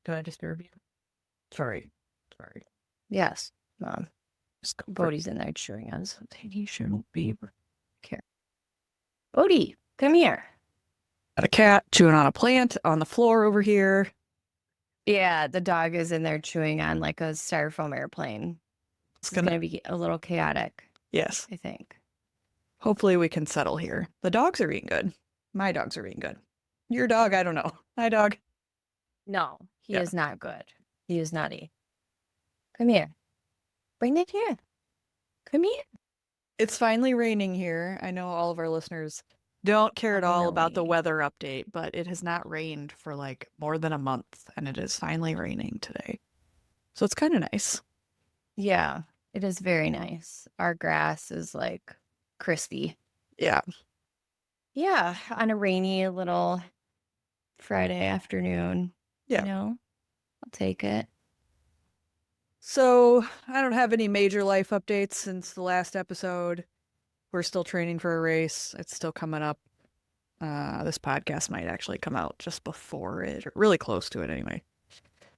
Did I disturb you? Sorry. Yes, Mom. Just go for it. Bodhi's in there chewing on something he shouldn't be. Here. Bodhi, come here. Got a cat chewing on a plant on the floor over here. Yeah, the dog is in there chewing on like a styrofoam airplane. It's This is gonna, gonna be a little chaotic, yes. I think. Hopefully we can settle here. The dogs are being good. My dogs are being good. Your dog, I don't know. Hi, dog. No, he Yeah. is not good. He is naughty. Come here. Bring it here. Come here. It's finally raining here. I know all of our listeners don't care at all about the Finally. weather update, but it has not rained for like more than a month, and it is finally raining today. So it's kind of nice. Yeah, it is very nice. Our grass is like crispy. Yeah. Yeah, on a rainy little Friday afternoon, Yeah. I'll take it. So I don't have any major life updates since the last episode. We're still training for a race. It's still coming up. This podcast might actually come out just before it, or really close to it anyway.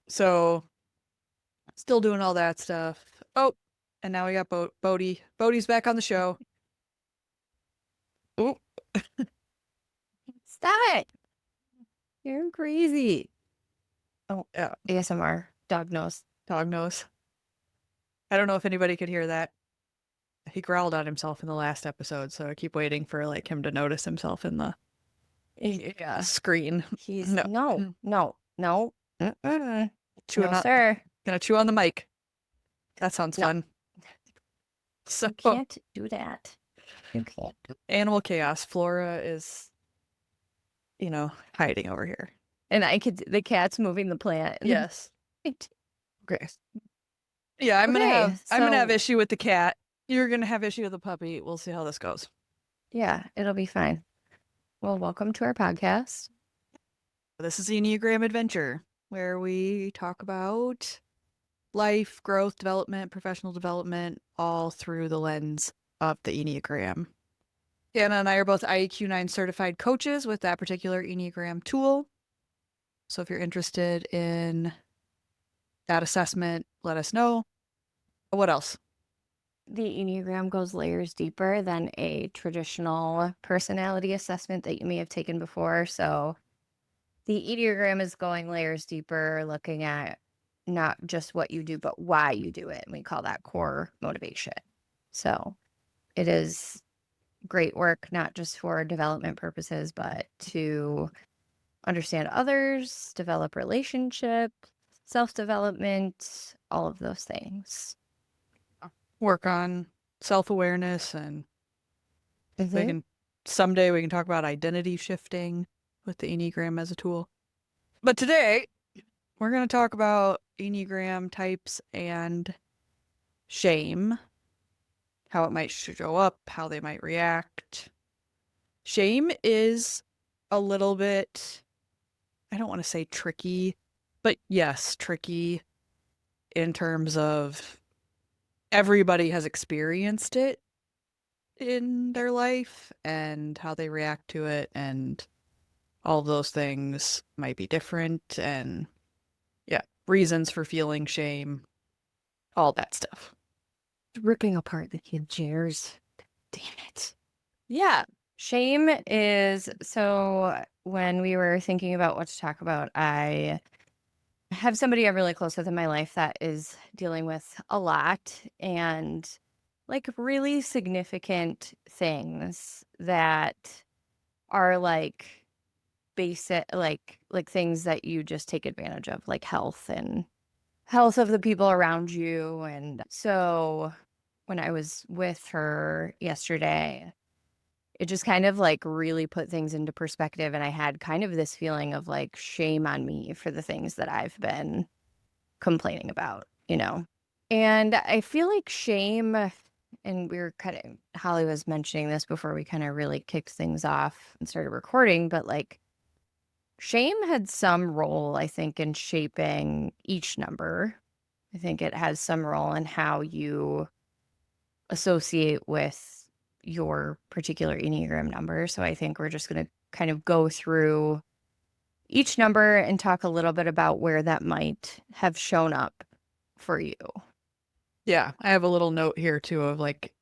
So still doing all that stuff. Oh, and now we got Bodhi. Bodhi's back on the show. Oh, Stop it. You're crazy. oh, yeah. ASMR, dog nose. Dog nose. I don't know if anybody could hear that. He growled on himself in the last episode, so I keep waiting for like him to notice himself in the Yeah. screen. He's No, no. chewing No, on, sir. gonna chew on the mic. That sounds No, fun. So you can't do that. You can't do animal chaos. Flora is, hiding over here. And the cat's moving the plant. Yes. Right. Okay. Yeah, I'm Okay, gonna have so issue with the cat. You're gonna have issue with the puppy. We'll see how this goes. yeah, it'll be fine. Well, welcome to our podcast. This is the Enneagram Adventure, where we talk about life, growth, development, professional development, all through the lens of the Enneagram. Anna and I are both IEQ 9 certified coaches with that particular Enneagram tool. So if you're interested in that assessment, let us know. What else? The Enneagram goes layers deeper than a traditional personality assessment that you may have taken before. So the Enneagram is going layers deeper, looking at not just what you do, but why you do it. And we call that core motivation. So it is great work, not just for development purposes, but to understand others, develop relationships, self-development, all of those things. Work on self-awareness, and Mm-hmm. someday we can talk about identity shifting with the Enneagram as a tool. But today we're going to talk about Enneagram types and shame, how it might show up, how they might react. Shame is a little bit, I don't want to say tricky, but yes, tricky in terms of everybody has experienced it in their life, and how they react to it, and all of those things might be different, and yeah, reasons for feeling shame, all that stuff. Ripping apart the kid chairs. Damn it. Yeah. Shame is so when we were thinking about what to talk about, I have somebody I'm really close with in my life that is dealing with a lot and like really significant things that are like basic like things that you just take advantage of, like health of the people around you. And so when I was with her yesterday, it just kind of like really put things into perspective. And I had kind of this feeling of like shame on me for the things that I've been complaining about. And I feel like shame, and we were Holly was mentioning this before we kind of really kicked things off and started recording, but like shame had some role, I think, in shaping each number. I think it has some role in how you associate with your particular Enneagram number. So I think we're just going to kind of go through each number and talk a little bit about where that might have shown up for you. Yeah, I have a little note here too of like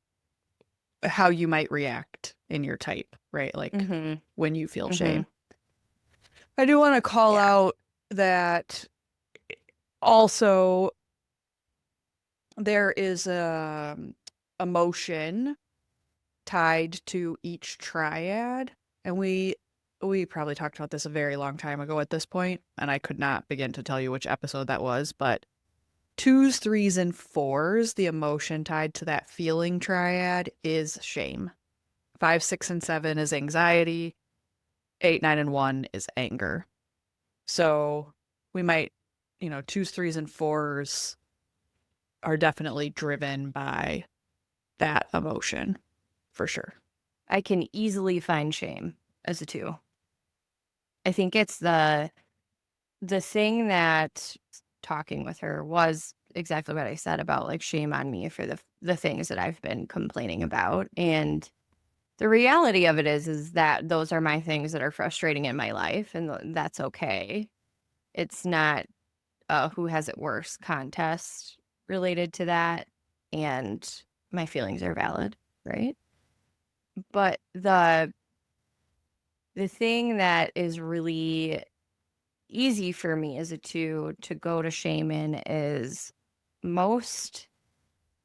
how you might react in your type, right? Like Mm-hmm. when you feel Mm-hmm. shame. I do want to call Yeah. out that also there is a emotion tied to each triad, and we probably talked about this a very long time ago at this point, and I could not begin to tell you which episode that was, but twos, threes, and fours, the emotion tied to that feeling triad is shame. 5, 6, and 7 is anxiety. 8, 9, and 1 is anger. So we might, twos, threes, and fours are definitely driven by that emotion for sure. I can easily find shame as a 2. I think it's the thing that talking with her was exactly what I said about like shame on me for the things that I've been complaining about. And the reality of it is that those are my things that are frustrating in my life, and that's okay. It's not who has it worse contest related to that, and my feelings are valid, right? But the thing that is really easy for me as a 2 to go to shame in is most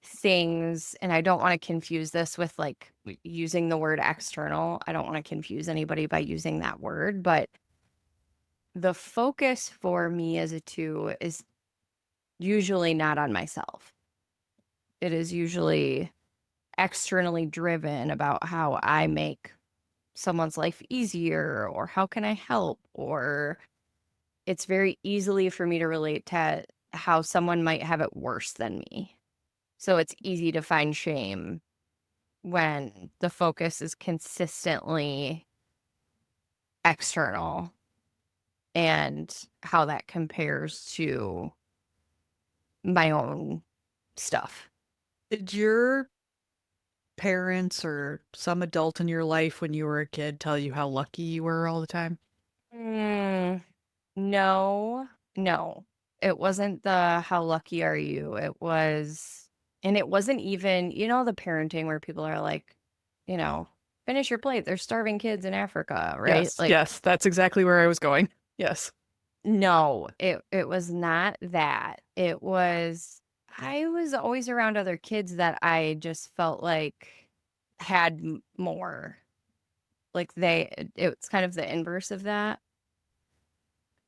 things, and I don't want to confuse this with like using the word external. I don't want to confuse anybody by using that word, but the focus for me as a 2 is usually not on myself. It is usually externally driven about how I make someone's life easier, or how can I help, or it's very easily for me to relate to how someone might have it worse than me. So it's easy to find shame when the focus is consistently external and how that compares to my own stuff. Did your parents or some adult in your life when you were a kid tell you how lucky you were all the time? Mm, no, no. It wasn't the how lucky are you? And it wasn't even, the parenting where people are like, you know, finish your plate. There's starving kids in Africa, right? Yes, Like, yes, that's exactly where I was going. Yes. no, it was not that. I was always around other kids that I just felt like had more. Like it's kind of the inverse of that.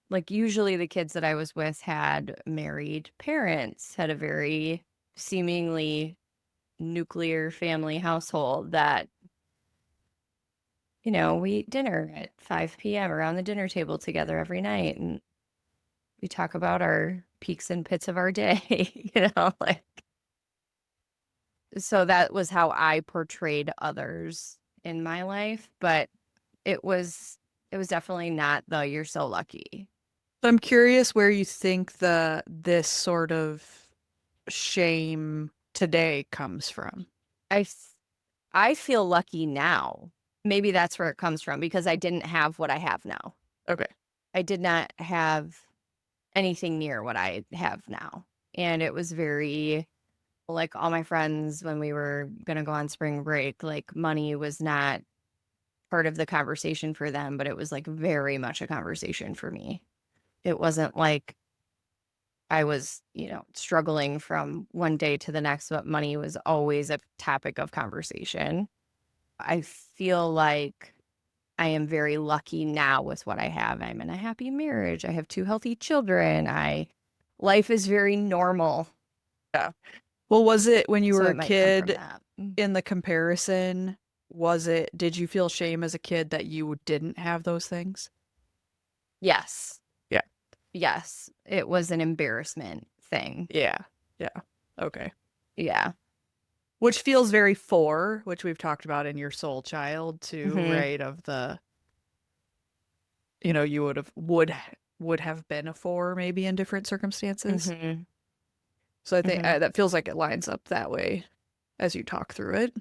Like usually the kids that I was with had married parents, had a very seemingly nuclear family household that, we eat dinner at 5 p.m. around the dinner table together every night, and we talk about our peaks and pits of our day, like, so that was how I portrayed others in my life, but it was it was definitely not the you're so lucky. So I'm curious where you think this sort of shame today comes from. I f- I feel lucky now. Maybe that's where it comes from because I didn't have what I have now. Okay. I did not have anything near what I have now. And it was very like all my friends when we were going to go on spring break, like money was not part of the conversation for them, but it was like very much a conversation for me. It wasn't like I was, struggling from one day to the next, but money was always a topic of conversation. I feel like I am very lucky now with what I have. I'm in a happy marriage. I have 2 healthy children. Life is very normal. Yeah. Well, was it when you So were it a might come from kid that. in the comparison? Did you feel shame as a kid that you didn't have those things? Yes. Yeah. Yes. It was an embarrassment thing. Yeah. Yeah. Okay. Yeah. Which feels very four, which we've talked about in your soul child too, Mhm. right? Of the, you would have been a four maybe in different circumstances. Mhm. So I think Mhm. that feels like it lines up that way as you talk through it,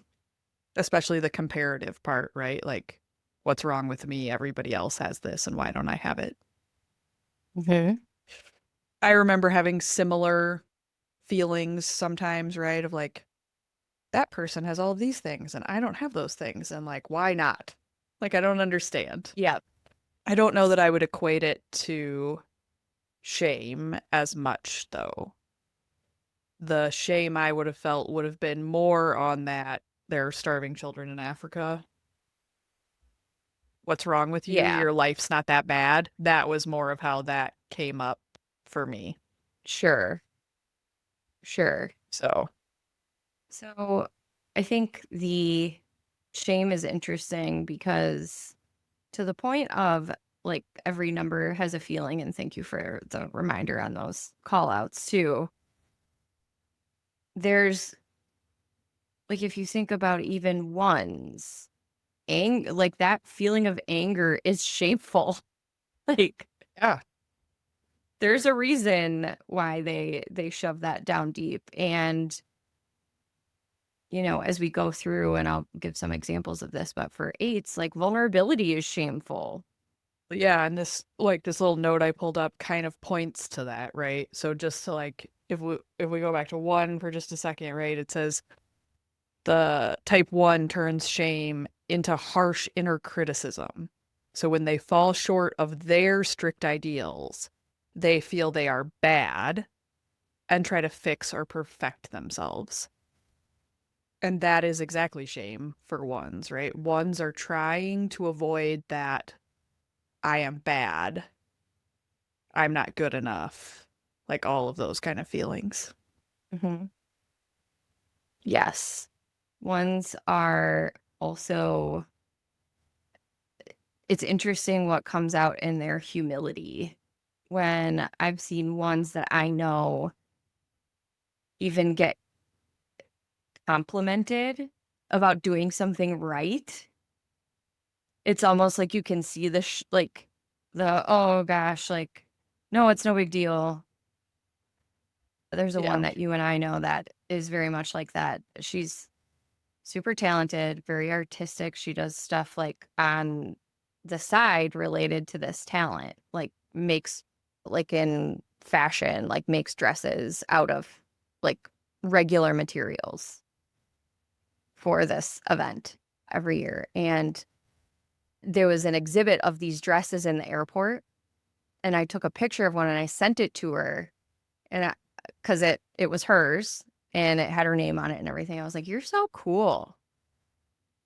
especially the comparative part, right? Like, what's wrong with me? Everybody else has this, and why don't I have it? Mm-hmm. I remember having similar feelings sometimes, right? Of like, that person has all of these things and I don't have those things. And like, why not? Like, I don't understand. Yep. I don't know that I would equate it to shame as much, though. The shame I would have felt would have been more on that there are starving children in Africa. What's wrong with you? Yeah. Your life's not that bad. That was more of how that came up for me. Sure. Sure. So, So I think the shame is interesting because to the point of like every number has a feeling, and thank you for the reminder on those call outs too. There's like if you think about even ones, like that feeling of anger is shameful. Like yeah. there's a reason why they shove that down deep. And as we go through, and I'll give some examples of this, but for eights, like vulnerability is shameful. Yeah, and this little note I pulled up kind of points to that, right? So just to like if we go back to 1 for just a second, right? It says the type 1 turns shame into harsh inner criticism. So when they fall short of their strict ideals, they feel they are bad and try to fix or perfect themselves. And that is exactly shame for ones, right? Ones are trying to avoid that I am bad, I'm not good enough, like all of those kind of feelings. Hmm. Yes. Ones are also, it's interesting what comes out in their humility. When I've seen ones that I know even get complimented about doing something right, it's almost like you can see the like the oh gosh, like no, it's no big deal. There's a one Yeah. that you and I know that is very much like that. She's super talented, very artistic. She does stuff like on the side related to this talent, like makes like in fashion, like makes dresses out of like regular materials for this event every year. And there was an exhibit of these dresses in the airport, and I took a picture of one and I sent it to her, and because it was hers and it had her name on it and everything. I was like, "You're so cool.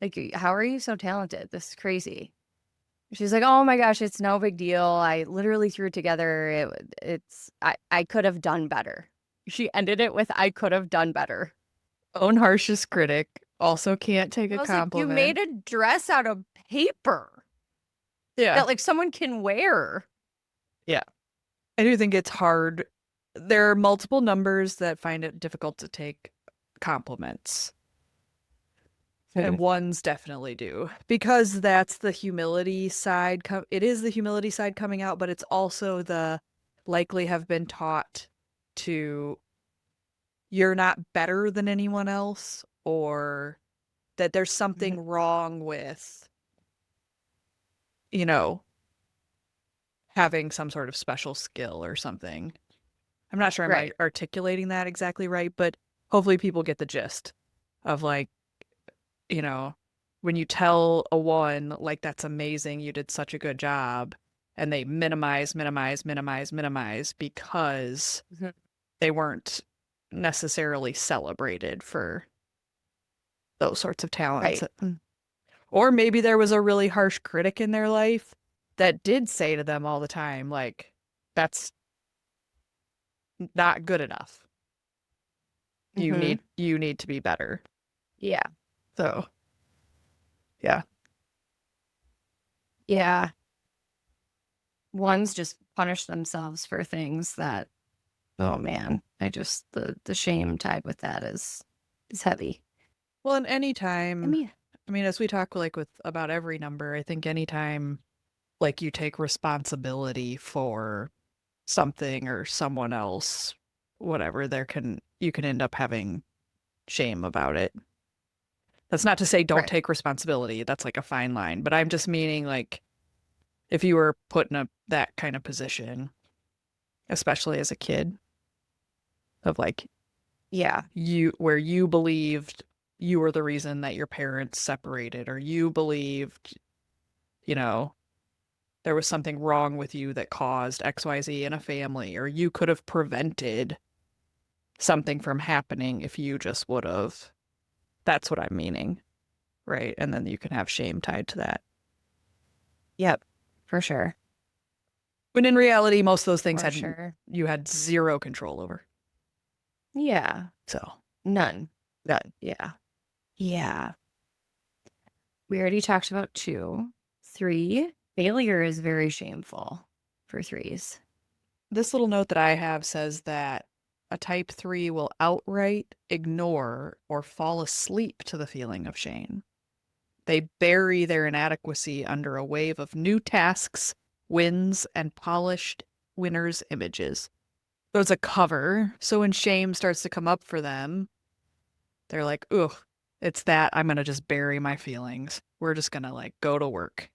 Like, how are you so talented? This is crazy." She's like, "Oh my gosh, it's no big deal. I literally threw it together. I could have done better." She ended it with, "I could have done better." Own harshest critic also can't take a I was like, "You made compliment. a dress out of paper Yeah. that like someone can wear." Yeah. I do think it's hard. There are multiple numbers that find it difficult to take compliments. And ones definitely do because that's the humility side. It is the humility side coming out, but it's also the likely have been taught to you're not better than anyone else or that there's Mhm. something wrong with, you know, having some sort of special skill or something. I'm not sure I'm Right. articulating that exactly right, but hopefully people get the gist of like, you know, when you tell a one, like, that's amazing, you did such a good job, and they minimize, minimize, minimize, minimize because Mhm. they weren't necessarily celebrated for those sorts of talents. Right. Or maybe there was a really harsh critic in their life that did say to them all the time, like, that's not good enough. Hmm. You need to be better. Yeah. So, yeah. Yeah. Ones just punish themselves for things that, oh man, the shame tied with that is heavy. Well, and I anytime, mean, I mean, as we talk like with about every number, I think anytime like you take responsibility for something or someone else, whatever, you can end up having shame about it. That's not to say don't right. take responsibility. That's like a fine line, but I'm just meaning like if you were put in that kind of position. especially as a kid, of like Yeah. where you believed you were the reason that your parents separated, or you believed, you know, there was something wrong with you that caused XYZ in a family, or you could have prevented something from happening if you just would have. That's what I'm meaning, right? And then you can have shame tied to that. Yep. For sure. When in reality, most of those things For sure. you had zero control over. Yeah. So, None. that Yeah. Yeah. We already talked about 2. 3, failure is very shameful for 3s. this little note that I have says that a type 3 will outright ignore or fall asleep to the feeling of shame. They bury their inadequacy under a wave of new tasks, wins, and polished winners' images. So it's a cover. So when shame starts to come up for them, they're like, ugh, it's that. I'm going to just bury my feelings. We're just going to like go to work.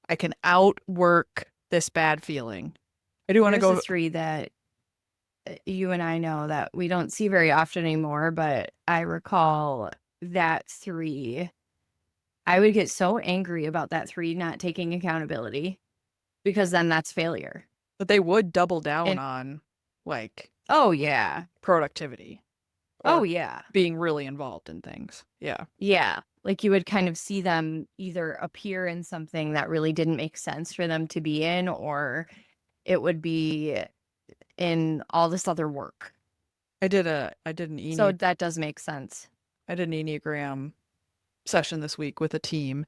I can outwork this bad feeling. I do want to There's a go. 3 that you and I know that we don't see very often anymore, but I recall that 3. I would get so angry about that 3 not taking accountability because then that's failure. But they would double down And on like oh yeah. productivity Oh or yeah. being really involved in things. Yeah. Yeah. Like you would kind of see them either appear in something that really didn't make sense for them to be in, or it would be in all this other work. I did an So that does make sense. Enneagram session this week with a team.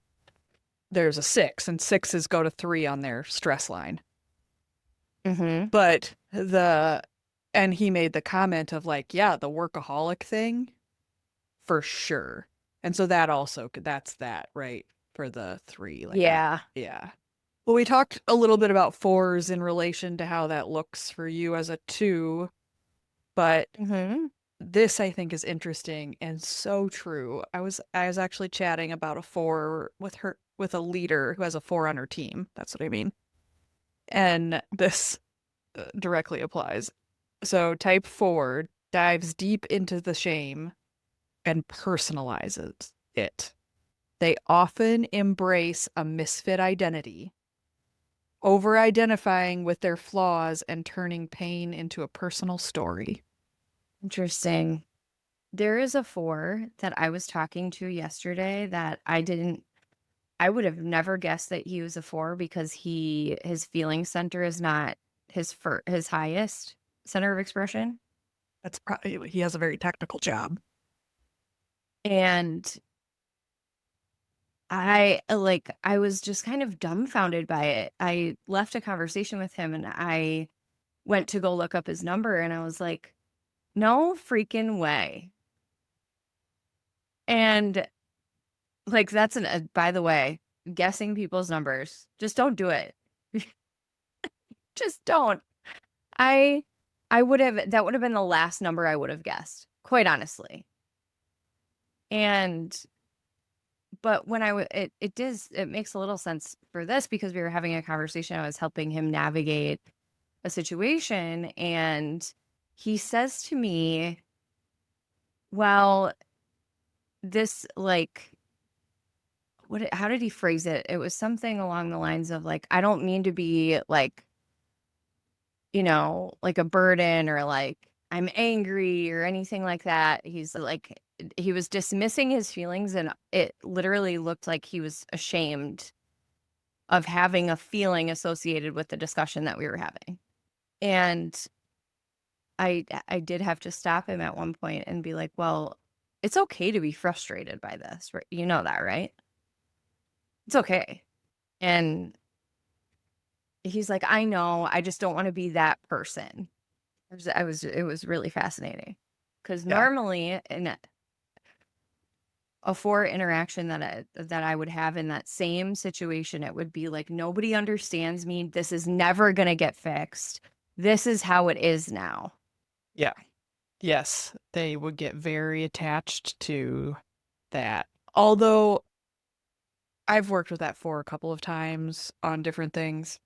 There's a 6 and 6s go to 3 on their stress line. Mm-hmm. But and he made the comment of like, yeah, the workaholic thing for sure. And so that's that, right? For the 3 like Yeah. yeah. Well, we talked a little bit about 4s in relation to how that looks for you as a 2, but Mm-hmm. this I think is interesting and so true. I was actually chatting about a 4 with a leader who has a 4 on her team. That's what I mean. And this directly applies. So type 4 dives deep into the shame and personalizes it. They often embrace a misfit identity, over identifying with their flaws and turning pain into a personal story. Interesting. There is a 4 that I was talking to yesterday that I would have never guessed that he was a 4 because his feeling center is not his highest center of expression. That's probably, he has a very technical job. And I was just kind of dumbfounded by it. I left a conversation with him and I went to go look up his number and I was like, no freaking way. And like, by the way, guessing people's numbers, just don't do it. Just don't. I, that would have been the last number I would have guessed, quite honestly. And, but when it makes a little sense for this because we were having a conversation. I was helping him navigate a situation and he says to me, well, this like how did he phrase it? It was something along the lines of like, I don't mean to be like, like a burden or like I'm angry or anything like that. He's like, he was dismissing his feelings and it literally looked like he was ashamed of having a feeling associated with the discussion that we were having. And I did have to stop him at one point and be like, well, it's okay to be frustrated by this, right? You know that, right? It's okay. And he's like, I know, I just don't want to be that person. It was really fascinating because Yeah. normally in a 4 interaction that I would have in that same situation, it would be like, nobody understands me. This is never going to get fixed. This is how it is now. Yeah. Yes, they would get very attached to that. Although I've worked with that 4 a couple of times on different things.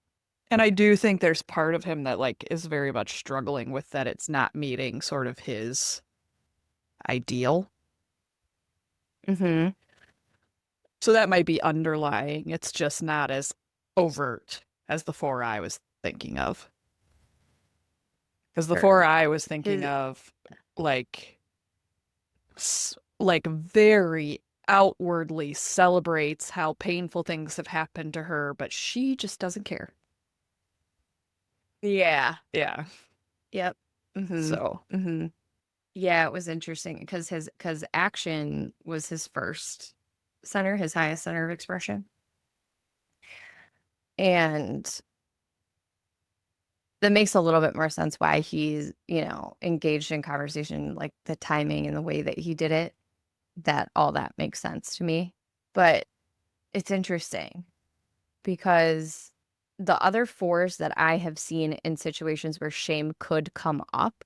And I do think there's part of him that like is very much struggling with that it's not meeting sort of his ideal. Mm-hmm. So that might be underlying. It's just not as overt as the 4 I was thinking of. Because the 4 I was thinking His, of like like very outwardly celebrates how painful things have happened to her, but she just doesn't care. yeah. Yeah. Yep. Mm-hmm. So, Mm-hmm. Yeah, it was interesting because action was his first center, his highest center of expression. And that makes a little bit more sense why he's, engaged in conversation, like the timing and the way that he did it, that all that makes sense to me. But it's interesting because the other fours that I have seen in situations where shame could come up,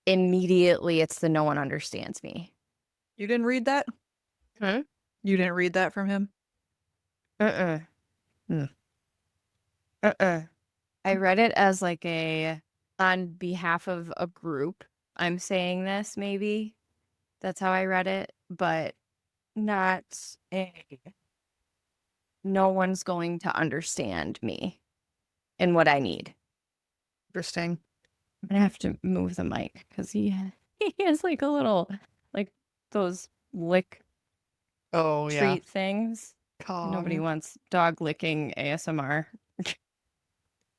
immediately it's the no one understands me. you didn't read that? Hmm? You didn't read that from him? Uh-uh. Hmm. Uh-uh. I read it as like on behalf of a group. I'm saying this, maybe. That's how I read it, but not a, no one's going to understand me and what I need. Interesting. I'm gonna have to move the mic because he has like a little, like those lick Oh, yeah. treat things. Nobody Kong. wants dog licking ASMR.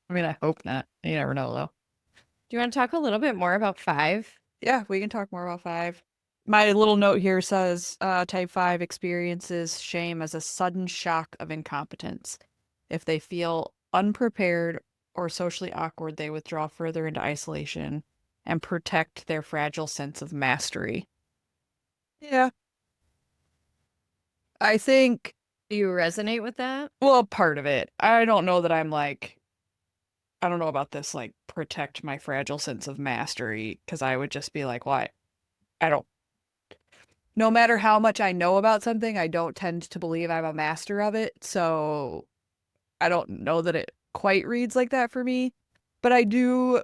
I mean, I hope not. You never know, though. Do you want to talk a little bit more about 5? Yeah, we can talk more about 5. My little note here says type 5 experiences shame as a sudden shock of incompetence. If they feel unprepared or socially awkward, they withdraw further into isolation and protect their fragile sense of mastery. Yeah, I think, Do you resonate with that? well, part of it. I don't know that I'm like, I don't know about this, like, protect my fragile sense of mastery, because I would just be like, why? I don't no matter how much I know about something, I don't tend to believe I'm a master of it. So I don't know that it quite reads like that for me. But I do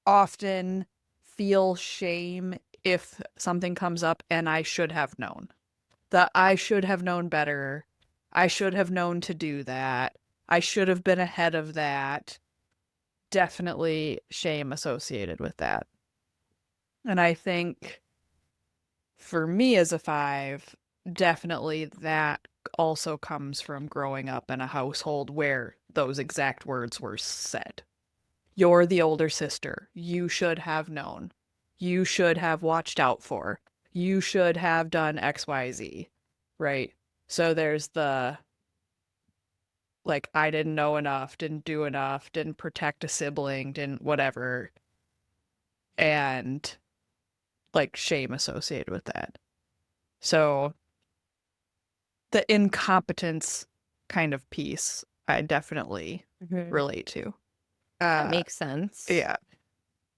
often feel shame if something comes up and I should have known. That I should have known better. I should have known to do that. I should have been ahead of that. Definitely shame associated with that. And I think for me as a 5, definitely that also comes from growing up in a household where those exact words were said. You're the older sister. You should have known. You should have watched out for. You should have done XYZ, right? So there's the like, I didn't know enough, didn't do enough, didn't protect a sibling, didn't whatever, and like shame associated with that. So the incompetence kind of piece, I definitely Mhm. relate to. That Uh, makes sense. yeah.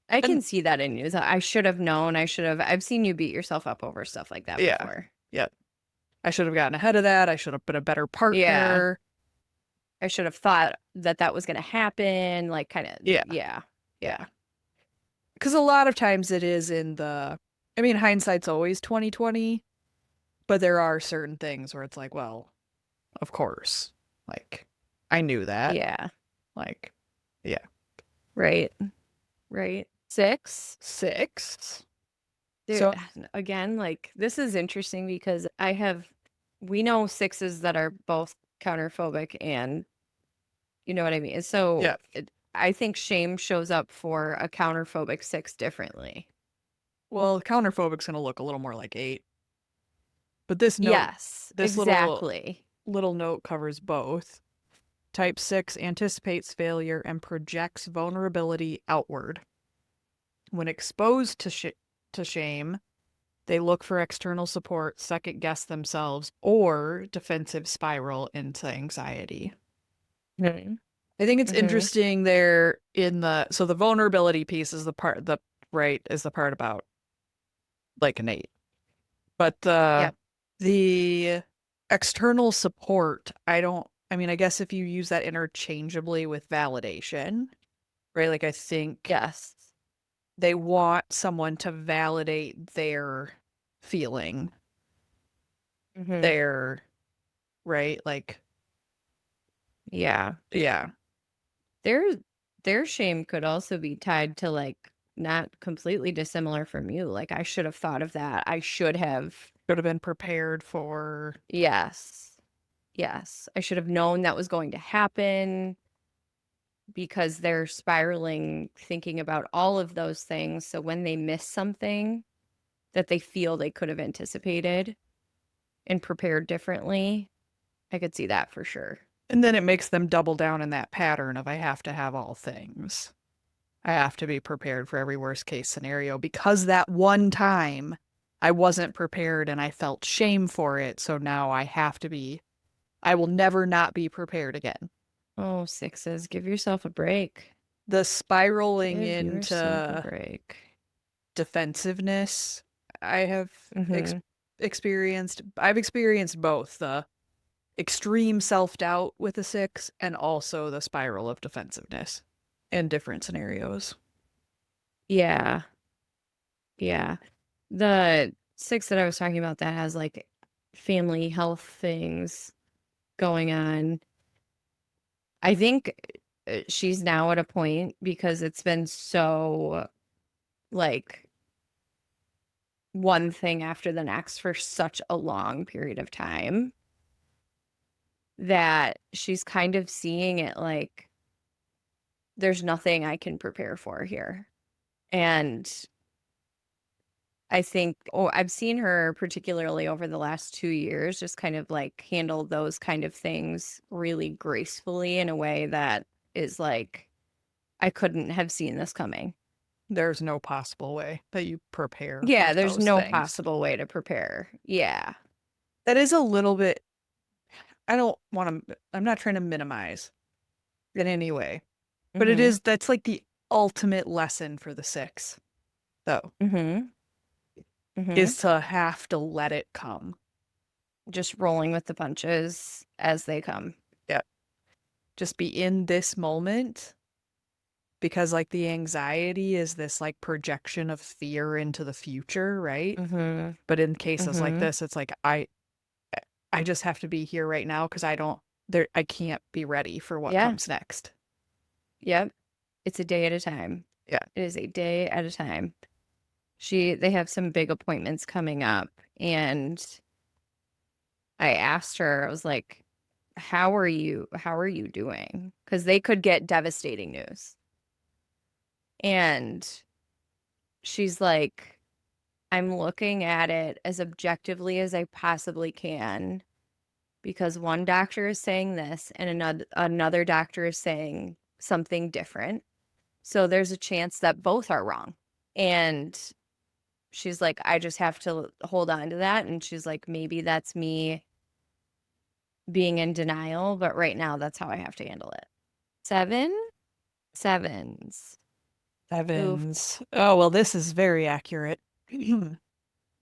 I can And see that in you. That I should have known. I've seen you beat yourself up over stuff like that yeah. before. Yeah. I should have gotten ahead of that. I should have been a better Yeah. partner. I should have thought that that was going to happen. Like, kind of, Yeah. yeah. Yeah. Because a lot of times it is in the, I mean, hindsight's always 2020, but there are certain things where it's like, well, of course. Like, I knew that. Yeah. Like, yeah. Right. Right. 6. 6. There, So, again, like, this is interesting because we know 6s that are both counterphobic and you know what I mean? So yeah. I think shame shows up for a counterphobic 6 differently. Well, counterphobic's going to look a little more like 8. But this note, Yes, this exactly. little note covers both. Type 6 anticipates failure and projects vulnerability outward. When exposed to shame, they look for external support, second guess themselves, or defensive spiral into anxiety. Mm-hmm. I think it's Mm-hmm. interesting there in the vulnerability piece is the part about like an 8. But Yep. the external support, I don't I mean, I guess if you use that interchangeably with validation, right? Like, I think Yes. they want someone to validate their feeling, Mm-hmm. their, right? Like, Yeah. yeah, Their their shame could also be tied to like not completely dissimilar from you. Like I should have thought of that. I should have. could have been prepared for. Yes. Yes. I should have known that was going to happen because they're spiraling thinking about all of those things. So when they miss something that they feel they could have anticipated and prepared differently, I could see that for sure. And then it makes them double down in that pattern of I have to have all things. I have to be prepared for every worst case scenario because that one time I wasn't prepared and I felt shame for it. So now I have to be, I will never not be prepared again. Oh, sixes, give yourself a break. The spiraling Give yourself a into break. defensiveness I have Mm-hmm. experienced. I've experienced both the extreme self doubt with a six and also the spiral of defensiveness in different scenarios. Yeah. Yeah. The six that I was talking about that has like family health things going on. I think she's now at a point because it's been so like one thing after the next for such a long period of time that she's kind of seeing it like there's nothing I can prepare for here. And I think, oh, I've seen her particularly over the last 2 years just kind of like handle those kind of things really gracefully in a way that is like, I couldn't have seen this coming. There's no possible way that you prepare for Yeah, there's those no things. possible way to prepare. Yeah. That is a little bit, I don't want to, I'm not trying to minimize in any way, but it Mm-hmm. is, that's like the ultimate lesson for the six, though, Mm-hmm. Mm-hmm. is to have to let it come. Just rolling with the punches as they come. Yeah. Just be in this moment because like the anxiety is this like projection of fear into the future, right? Mm-hmm. But in cases like Mm-hmm. this, it's like I just have to be here right now because I don't there I can't be ready for what Yeah. comes next. Yep. It's a day at a time. Yeah. It is a day at a time. They have some big appointments coming up and I asked her, I was like, how are you doing? Because they could get devastating news. And she's like, I'm looking at it as objectively as I possibly can because one doctor is saying this and another doctor is saying something different. So there's a chance that both are wrong. And she's like, I just have to hold on to that. And she's like, maybe that's me being in denial, but right now that's how I have to handle it. Seven? Sevens. Oof. Sevens. Oh, well, this is very accurate.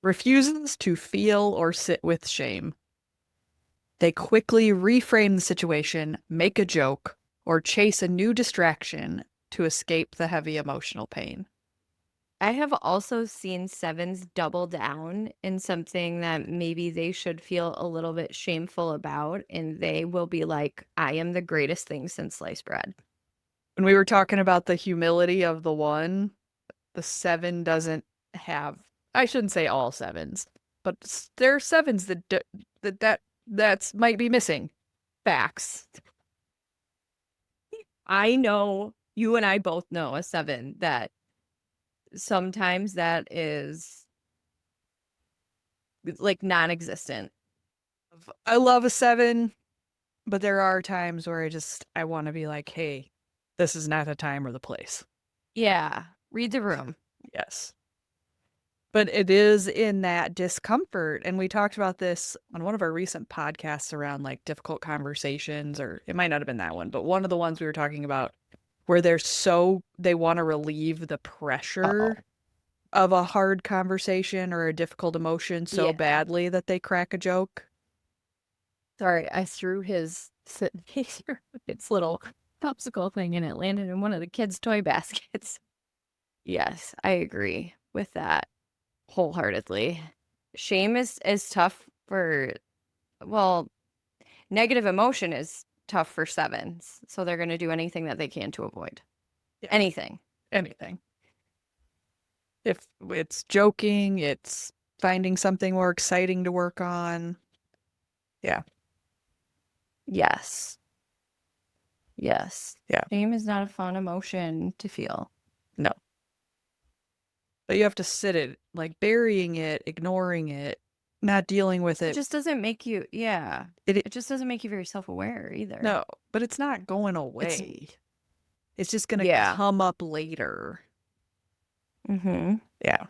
Refuses to feel or sit with shame. They quickly reframe the situation, make a joke, or chase a new distraction to escape the heavy emotional pain. I have also seen sevens double down in something that maybe they should feel a little bit shameful about, and they will be like, I am the greatest thing since sliced bread. When we were talking about the humility of the one, the seven doesn't have, I shouldn't say all sevens, but there are sevens that's might be missing. Facts. I know you and I both know a seven that sometimes that is like non-existent. I love a seven, but there are times where I want to be like, hey, this is not the time or the place. Yeah. Read the room. Yes. But it is in that discomfort. And we talked about this on one of our recent podcasts around like difficult conversations, or it might not have been that one, but one of the ones we were talking about where they want to relieve the Uh-oh. pressure of a hard conversation or a difficult emotion so Yeah. badly that they crack a joke. Sorry, I threw its little popsicle thing and it landed in one of the kids' toy baskets. Yes, I agree with that wholeheartedly. Shame is tough for, well, negative emotion is tough for sevens. So they're going to do anything that they can to avoid. Yeah. Anything. Anything. If it's joking, it's finding something more exciting to work on. Yeah. Yes. Yes. Yeah. Shame is not a fun emotion to feel. No. But you have to sit it, like burying it, ignoring it, not dealing with It it. just doesn't make you, yeah. It It just doesn't make you very self-aware either. no, but it's not going away. It's just gonna Yeah. come up later. Mm-hmm. Yeah.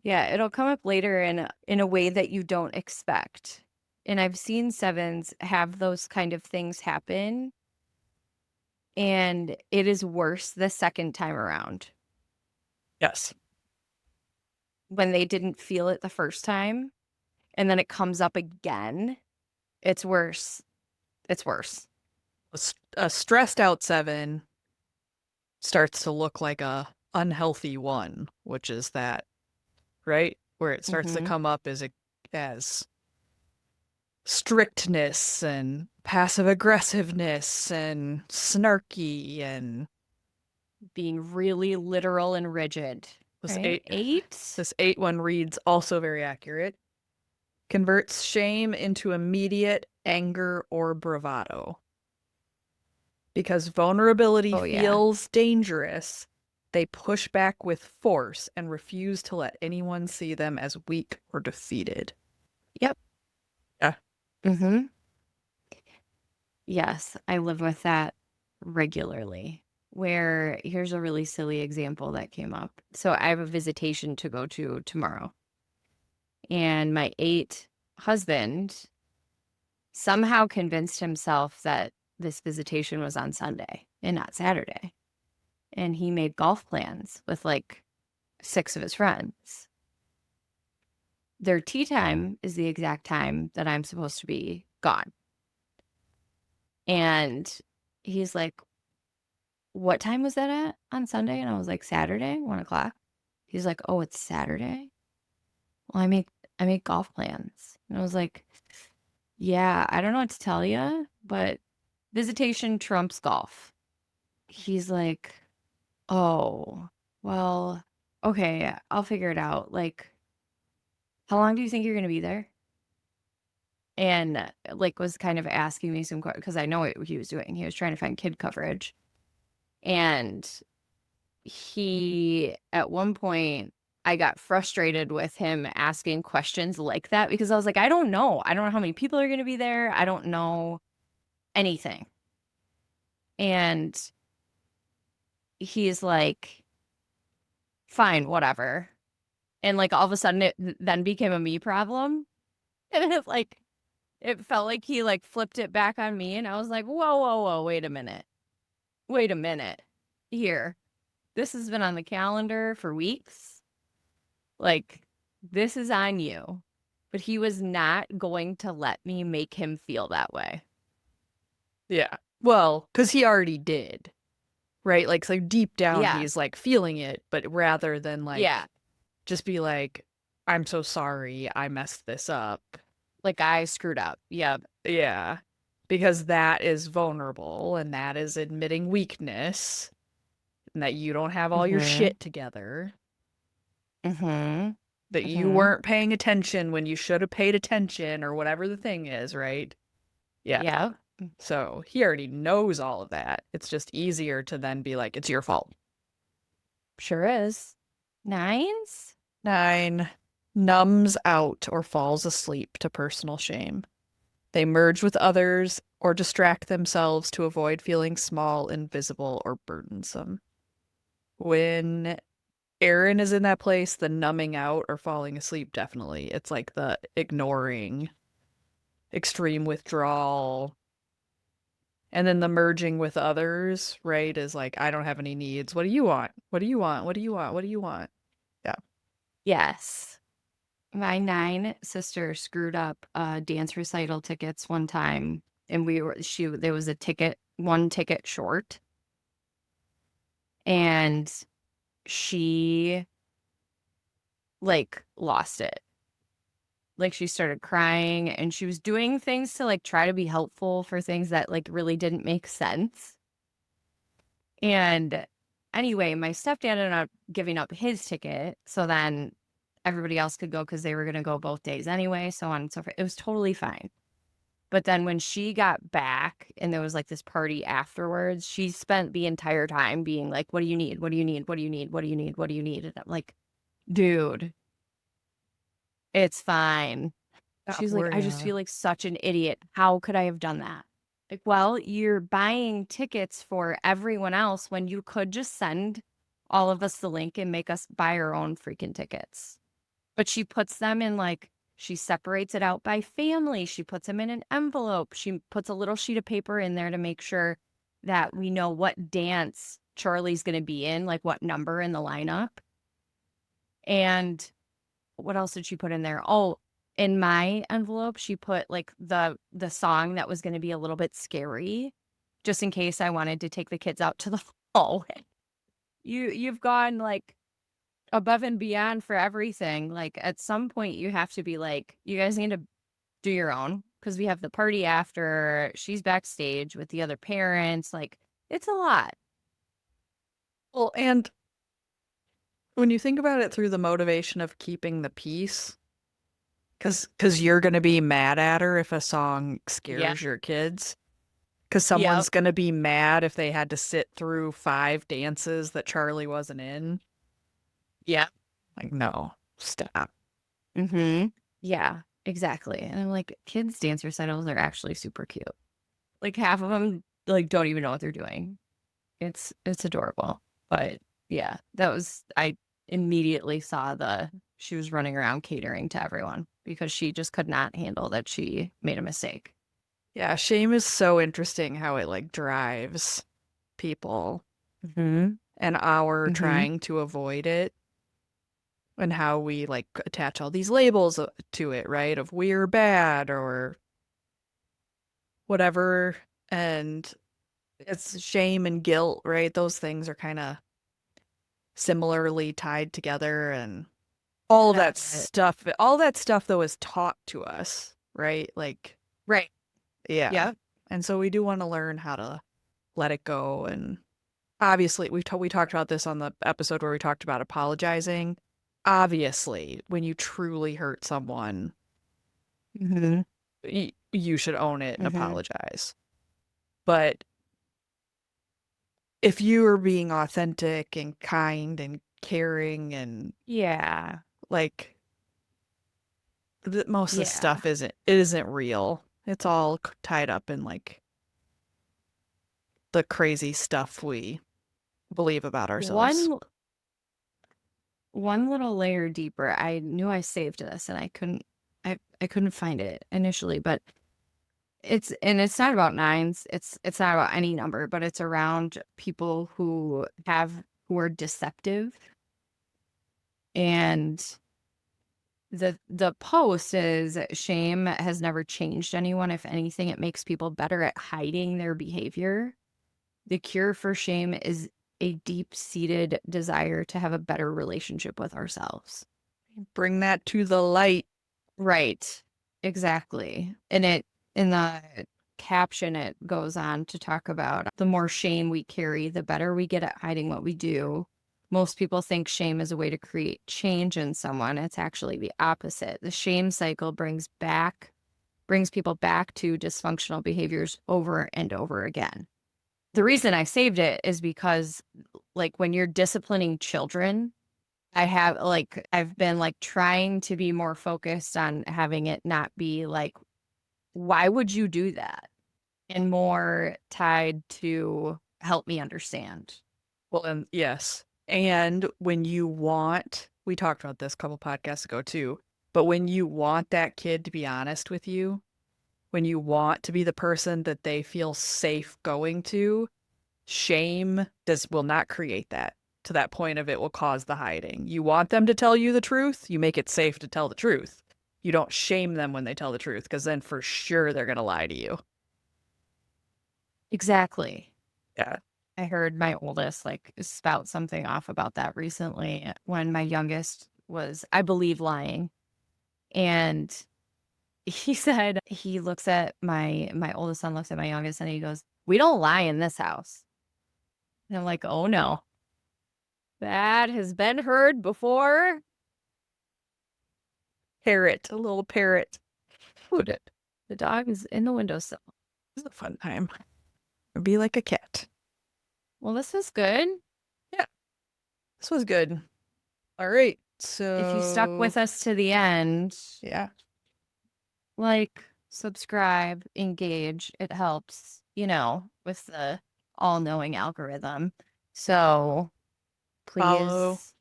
Yeah, it'll come up later in a way that you don't expect. And I've seen sevens have those kind of things happen, and it is worse the second time around. Yes. When they didn't feel it the first time, and then it comes up again, it's worse. It's worse. A stressed out 7 starts to look like a unhealthy 1, which is that, right? Where it starts to Mm-hmm. come up as strictness and passive aggressiveness and snarky and Being really literal and rigid. this Right? 8? this 8 1 reads also very accurate. Converts shame into immediate anger or bravado. Because vulnerability Oh, yeah. feels dangerous, they push back with force and refuse to let anyone see them as weak or defeated. Yep. Yeah. Mm-hmm. Yes, I live with that regularly. Where here's a really silly example that came up. So I have a visitation to go to tomorrow. And my 8 husband somehow convinced himself that this visitation was on Sunday and not Saturday. And he made golf plans with like 6 of his friends. Their tea time is the exact time that I'm supposed to be gone. And he's like, what time was that at on Sunday? And I was like, Saturday, 1:00. He's like, oh, it's Saturday? Well, I make golf plans. And I was like, yeah, I don't know what to tell you, but visitation trumps golf. He's like, oh, well, okay, I'll figure it out. Like, how long do you think you're going to be there? And like was kind of asking me some questions because I know what he was doing. He was trying to find kid coverage. And he, at one point, I got frustrated with him asking questions like that because I was like, I don't know. I don't know how many people are going to be there. I don't know anything. And he's like, fine, whatever. And like all of a sudden it then became a me problem. And it's like, it felt like he like flipped it back on me. And I was like, whoa, whoa, whoa, wait a minute. Wait a minute. Here. This has been on the calendar for weeks. Like, this is on you. But he was not going to let me make him feel that way. Yeah. Well, because he already did. Right? Like, so deep down, Yeah. he's like feeling it, but rather than like, Yeah. just be like, I'm so sorry, I messed this up. Like, I screwed up. Yep. Yeah. Because that is vulnerable and that is admitting weakness and that you don't have all your shit together. Mm-hmm. That you weren't paying attention when you should have paid attention or whatever the thing is, right? Yeah. Yeah. So he already knows all of that. It's just easier to then be like, it's your fault. Sure is. 9s? 9 numbs out or falls asleep to personal shame. They merge with others or distract themselves to avoid feeling small, invisible, or burdensome. When Aaron is in that place, the numbing out or falling asleep, definitely. It's like the ignoring, extreme withdrawal. And then the merging with others, right, is like, I don't have any needs. What do you want? What do you want? What do you want? What do you want? Yeah. Yes. My 9 sister screwed up dance recital tickets one time, and there was a ticket, one ticket short, and she like lost it. Like she started crying and she was doing things to like try to be helpful for things that like really didn't make sense. And anyway, my stepdad ended up giving up his ticket. So then everybody else could go because they were going to go both days anyway, so on and so forth. It was totally fine. But then when she got back and there was like this party afterwards, she spent the entire time being like, what do you need? What do you need? What do you need? What do you need? What do you need? And I'm like, dude, it's fine. Stop She's like, I just worrying. feel like such an idiot. How could I have done that? Like, well, you're buying tickets for everyone else when you could just send all of us the link and make us buy our own freaking tickets. But she puts them in like, she separates it out by family. She puts them in an envelope. She puts a little sheet of paper in there to make sure that we know what dance Charlie's going to be in, like what number in the lineup. And what else did she put in there? Oh, in my envelope, she put like the song that was going to be a little bit scary, just in case I wanted to take the kids out to the hallway. You've gone like above and beyond for everything. Like at some point you have to be like, you guys need to do your own because we have the party after. She's backstage with the other parents. Like it's a lot. Well, and when you think about it through the motivation of keeping the peace, because you're going to be mad at her if a song Yeah. scares your kids, because Yep. someone's going to be mad if they had to sit through 5 dances that Charlie wasn't in. Yeah. Like, no, stop. Mm-hmm. Yeah, exactly. And I'm like, kids' dance recitals are actually super cute. Like half of them like don't even know what they're doing. It's adorable. But yeah, I immediately saw she was running around catering to everyone because she just could not handle that she made a mistake. Yeah, shame is so interesting how it like drives people Mm-hmm. and our Mm-hmm. trying to avoid it and how we like attach all these labels to it, right? Of we're bad or whatever. And it's shame and guilt, right? Those things are kind of similarly tied together and all that stuff though is taught to us, right? Like, Right. yeah. Yep. And so we do want to learn how to let it go. And obviously we talked about this on the episode where we talked about apologizing. Obviously, when you truly hurt someone, Mm-hmm. you should own it and Mm-hmm. apologize. But if you are being authentic and kind and caring and Yeah. like most of the Yeah. stuff isn't real. It's all tied up in like the crazy stuff we believe about ourselves. One one little layer deeper. I knew I saved this and I couldn't find it initially, but it's not about nines. It's not about any number, but it's around people who are deceptive. And the post is shame has never changed anyone. If anything, it makes people better at hiding their behavior. The cure for shame is a deep-seated desire to have a better relationship with ourselves. Bring that to the light. Right. Exactly. And in the caption, it goes on to talk about the more shame we carry, the better we get at hiding what we do. Most people think shame is a way to create change in someone. It's actually the opposite. The shame cycle brings people back to dysfunctional behaviors over and over again. The reason I saved it is because like when you're disciplining children, I've been like trying to be more focused on having it not be like, why would you do that? And more tied to help me understand. Well, and yes. And when you want, we talked about this a couple podcasts ago too, but when you want that kid to be honest with you, when you want to be the person that they feel safe going to, shame does will not create that. to that point of it will cause the hiding. You want them to tell you the truth, you make it safe to tell the truth. You don't shame them when they tell the truth, because then for sure they're going to lie to you. Exactly. Yeah. I heard my oldest like spout something off about that recently when my youngest was, I believe, lying. And he said he looks at my oldest son looks at my youngest and he goes, "We don't lie in this house." And I'm like, "Oh no. That has been heard before." Parrot, a little parrot. Who did? The dog is in the windowsill. This is a fun time. It'd be like a cat. Well, this was good. Yeah, this was good. All right, If you stuck so with us to the end, yeah, like, subscribe, engage. It helps, with the all-knowing algorithm. So follow, please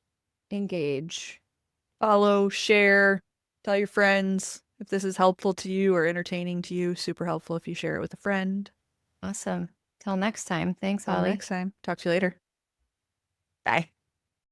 engage. share, tell your friends if this is helpful to you or entertaining to you. Super helpful if you share it with a friend. Awesome. Till next time. Thanks, Till Holly. next time. Talk to you later. Bye.